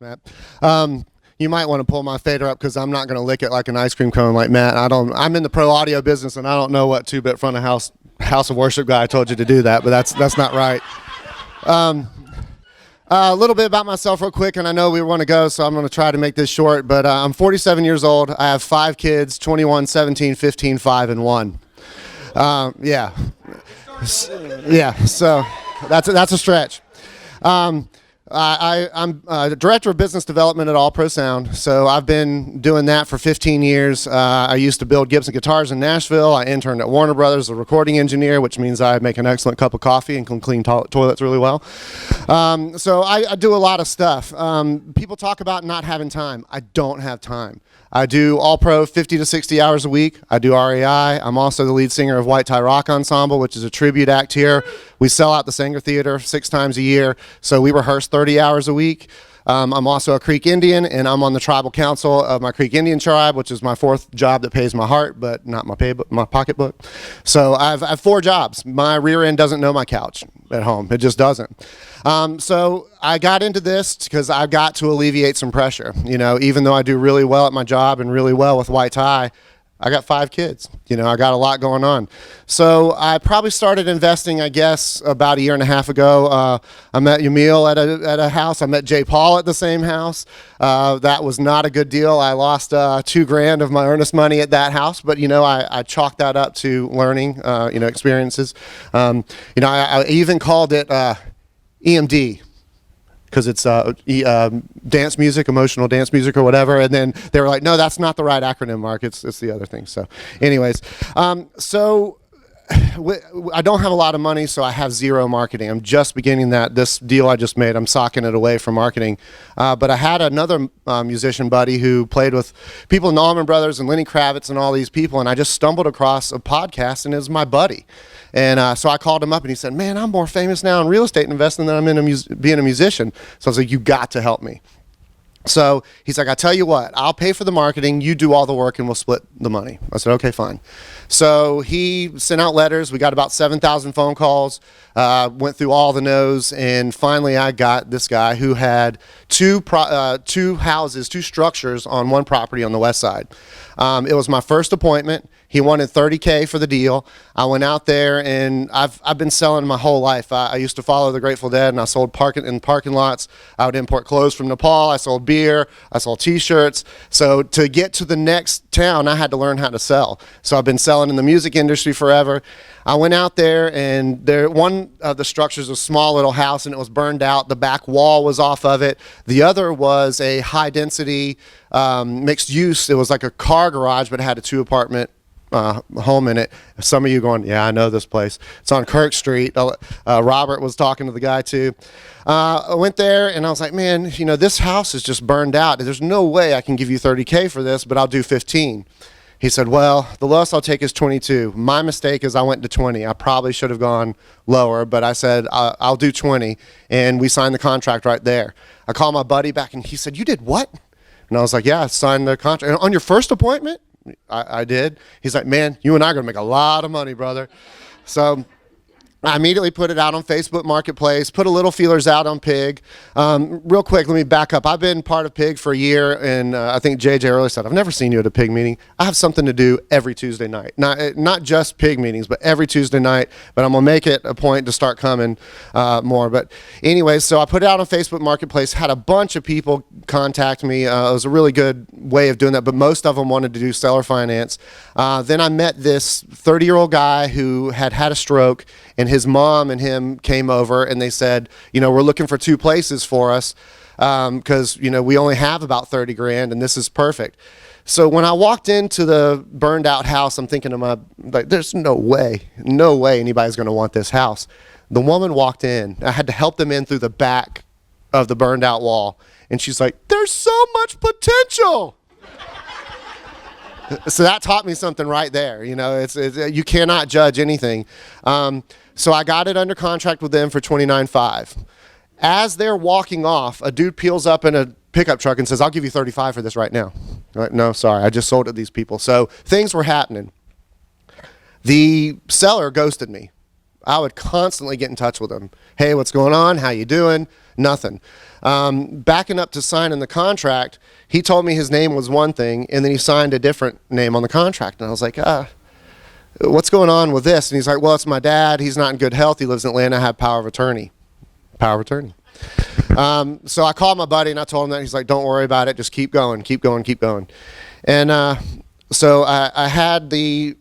Matt. You might want to pull my fader up because I'm not going to lick it like an ice cream cone like Matt. I'm in the pro audio business, and I don't know what two-bit front of house of worship guy told you to do that, but that's not right. A little bit about myself real quick, and I know we want to go, so I'm going to try to make this short, but I'm 47 years old. I have 5 kids, 21, 17, 15, 5, and 1. Yeah, so that's a stretch. I'm director of business development at All Pro Sound, so I've been doing that for 15 years. I used to build Gibson guitars in Nashville. I interned at Warner Brothers as a recording engineer, which means I make an excellent cup of coffee and can clean toilets really well. So I do a lot of stuff. People talk about not having time. I don't have time. I do All Pro 50 to 60 hours a week. I do REI. I'm also the lead singer of White Tie Rock Ensemble, which is a tribute act here. We sell out the Sanger Theater 6 times a year, so we rehearse 30 hours a week. I'm also a Creek Indian, and I'm on the tribal council of my Creek Indian tribe, which is my 4th job that pays my heart, but not my pocketbook. So I have 4 jobs. My rear end doesn't know my couch at home. It just doesn't. So I got into this because I've got to alleviate some pressure. You know, even though I do really well at my job and really well with White Tie, I got 5 kids. You know, I got a lot going on. So I probably started investing, I guess, about a year and a half ago. I met Yamil at a house. I met Jay Paul at the same house. That was not a good deal. I lost $2,000 of my earnest money at that house, but, you know, I chalked that up to learning, you know, experiences. You know, I even called it EMD. Because it's dance music, emotional dance music or whatever. And then they were like, no, that's not the right acronym, Mark. It's the other thing. So anyways, I don't have a lot of money, so I have 0 marketing. I'm just beginning that. This deal I just made, I'm socking it away for marketing. But I had another musician buddy who played with people in the Allman Brothers and Lenny Kravitz and all these people, and I just stumbled across a podcast, and it was my buddy. And so I called him up, and he said, man, I'm more famous now in real estate investing than I'm in being a musician. So I was like, you got to help me. So he's like, I tell you what, I'll pay for the marketing, you do all the work, and we'll split the money. I said, okay, fine. So he sent out letters. We got about 7,000 phone calls, went through all the no's, and finally I got this guy who had two structures on one property on the west side. It was my first appointment. He wanted $30K for the deal. I went out there, and I've been selling my whole life. I used to follow the Grateful Dead, and I sold in parking lots. I would import clothes from Nepal. I sold beer. I sold T-shirts. So to get to the next town, I had to learn how to sell. So I've been selling in the music industry forever. I went out there, and one of the structures was a small little house, and it was burned out. The back wall was off of it. The other was a high-density mixed use. It was like a car garage, but it had a 2-apartment home in it. Some of you going, yeah, I know this place. It's on Kirk Street. Robert was talking to the guy too. I went there, and I was like, man, you know, this house is just burned out. There's no way I can give you $30K for this, but I'll do 15. He said, well, the lowest I'll take is 22. My mistake is I went to 20. I probably should have gone lower, but I said, I'll do 20. And we signed the contract right there. I called my buddy back, and he said, you did what? And I was like, yeah, I signed the contract. And on your first appointment? I did. He's like, man, you and I are going to make a lot of money, brother. So I immediately put it out on Facebook Marketplace, put a little feelers out on Pig. Real quick, let me back up. I've been part of Pig for a year, and I think JJ earlier said, I've never seen you at a Pig meeting. I have something to do every Tuesday night. Not just Pig meetings, but every Tuesday night. But I'm going to make it a point to start coming more. But anyways, so I put it out on Facebook Marketplace, had a bunch of people contact me. It was a really good way of doing that, but most of them wanted to do seller finance. Then I met this 30-year-old guy who had a stroke, and his mom and him came over, and they said, you know, we're looking for 2 places for us because, you know, we only have about $30,000, and this is perfect. So when I walked into the burned out house, I'm thinking to myself, like, there's no way anybody's going to want this house. The woman walked in. I had to help them in through the back of the burned out wall, and she's like, there's so much potential. So that taught me something right there. You know, it's you cannot judge anything. So I got it under contract with them for $29,500. As they're walking off, a dude peels up in a pickup truck and says, I'll give you $35,000 for this right now. I'm like, no, sorry, I just sold it to these people. So things were happening. The seller ghosted me. I would constantly get in touch with him. Hey, what's going on? How you doing? Nothing. Backing up to signing the contract, he told me his name was one thing, and then he signed a different name on the contract. And I was like, what's going on with this? And he's like, well, it's my dad. He's not in good health. He lives in Atlanta. I have power of attorney. Power of attorney. So I called my buddy and I told him that. He's like, don't worry about it. Just keep going, keep going, keep going. And so I had the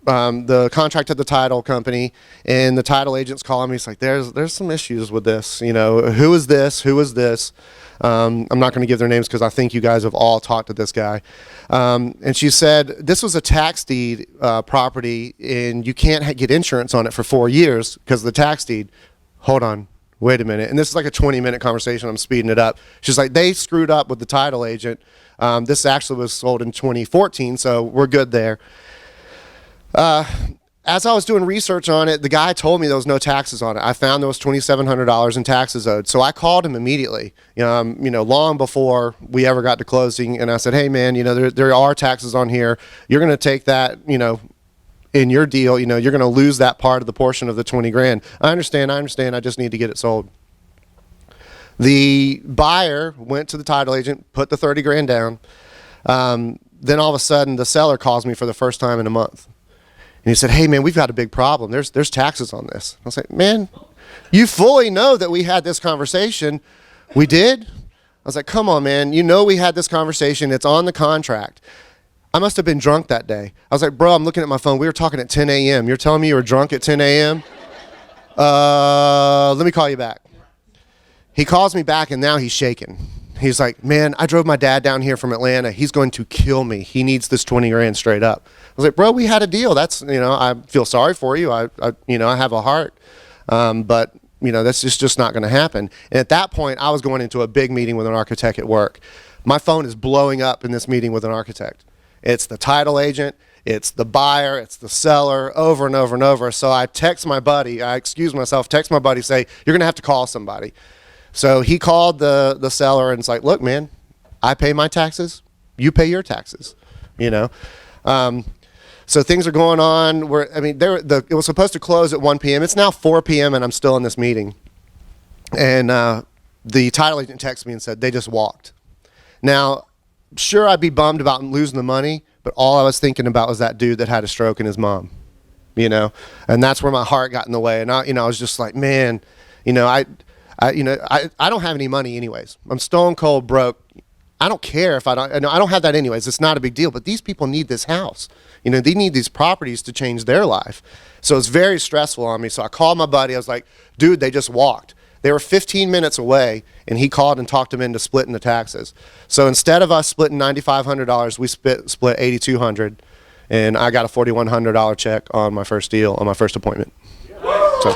contract at the title company, and the title agent's calling me. He's like, there's some issues with this. You know, who is this? Who is this? I'm not going to give their names because I think you guys have all talked to this guy. And she said, this was a tax deed property, and you can't get insurance on it for 4 years because of the tax deed. Hold on. Wait a minute. And this is like a 20-minute conversation. I'm speeding it up. She's like, they screwed up with the title agent. This actually was sold in 2014, so we're good there. As I was doing research on it, the guy told me there was no taxes on it. I found there was $2,700 in taxes owed. So I called him immediately, long before we ever got to closing. And I said, hey, man, there are taxes on here. You're going to take that, in your deal, you're going to lose that part of the portion of the 20 grand. I understand. I just need to get it sold. The buyer went to the title agent, put the 30 grand down. Then all of a sudden the seller calls me for the first time in a month. And he said, hey man, we've got a big problem. There's taxes on this. I was like, man, you fully know that we had this conversation. We did? I was like, come on, man. We had this conversation. It's on the contract. I must have been drunk that day. I was like, bro, I'm looking at my phone. We were talking at 10 a.m. You're telling me you were drunk at 10 a.m.? Let me call you back. He calls me back, and now he's shaking. He's like, man, I drove my dad down here from Atlanta. He's going to kill me. He needs this 20 grand straight up. I was like, bro, we had a deal. That's, I feel sorry for you. I have a heart. But, that's just not going to happen. And at that point, I was going into a big meeting with an architect at work. My phone is blowing up in this meeting with an architect. It's the title agent, it's the buyer, it's the seller, over and over and over. So I text my buddy, text my buddy, say, you're going to have to call somebody. So he called the seller and it's like, look, man, I pay my taxes, you pay your taxes, So things are going on it was supposed to close at 1 p.m. It's now 4 p.m. and I'm still in this meeting. And the title agent texted me and said, they just walked. Now, sure, I'd be bummed about losing the money, but all I was thinking about was that dude that had a stroke and his mom, and that's where my heart got in the way. And I was just like, man, I don't have any money anyways. I'm stone cold broke. I don't care if I don't have that anyways. It's not a big deal, but these people need this house. They need these properties to change their life. So it's very stressful on me. So I called my buddy. I was like, dude, they just walked. They were 15 minutes away, and he called and talked him into splitting the taxes. So instead of us splitting $9,500, we split $8,200, and I got a $4,100 check on my first deal, on my first appointment. So.